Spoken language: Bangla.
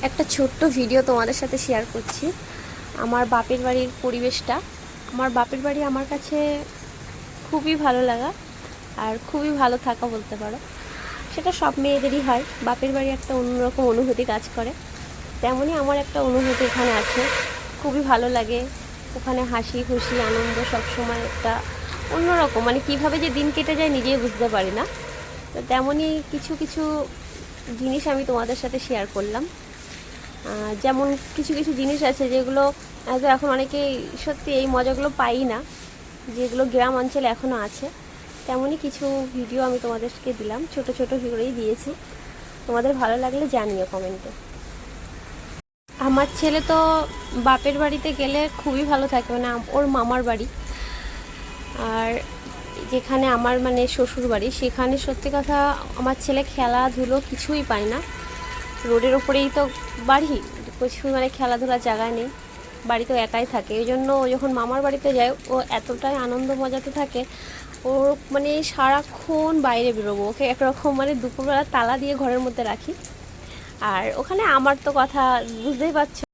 একটা ছোট্ট ভিডিও তোমাদের সাথে শেয়ার করছি। আমার বাপের বাড়ির পরিবেশটা। আমার বাপের বাড়ি আমার কাছে খুবই ভালো লাগা আর খুবই ভালো থাকা বলতে পারো। সেটা সব মেয়েদেরই হয়, বাপের বাড়ি একটা অন্যরকম অনুভূতি কাজ করে। তেমনই আমার একটা অনুভূতি এখানে আছে, খুবই ভালো লাগে। ওখানে হাসি খুশি আনন্দ সবসময় একটা অন্যরকম, মানে কীভাবে যে দিন কেটে যায় নিজেই বুঝতে পারি না। তো তেমনই কিছু কিছু জিনিস আমি তোমাদের সাথে শেয়ার করলাম। যেমন কিছু কিছু জিনিস আছে যেগুলো এখন অনেকেই সত্যি এই মজাগুলো পাই না, যেগুলো গ্রাম অঞ্চলে এখনও আছে। তেমনই কিছু ভিডিও আমি তোমাদেরকে দিলাম, ছোট ছোট করেই দিয়েছি। তোমাদের ভালো লাগলে জানিও কমেন্টে। আমার ছেলে তো বাপের বাড়িতে গেলে খুবই ভালো থাকে, মানে ওর মামার বাড়ি। আর যেখানে আমার মানে শ্বশুর বাড়ি, সেখানে সত্যি কথা আমার ছেলে খেলাধুলো কিছুই পায় না। রোডের ওপরেই তো বাড়ি, কিছু মানে খেলাধুলার জায়গা নেই, বাড়িতেও একাই থাকে। এই জন্য ও যখন মামার বাড়িতে যায় ও এতটাই আনন্দ মজাতে থাকে, ওর মানে সারাক্ষণ বাইরে বেরোবো। ওকে একরকম মানে দুপুরবেলা তালা দিয়ে ঘরের মধ্যে রাখি। আর ওখানে আমার তো কথা বুঝতেই পারছো।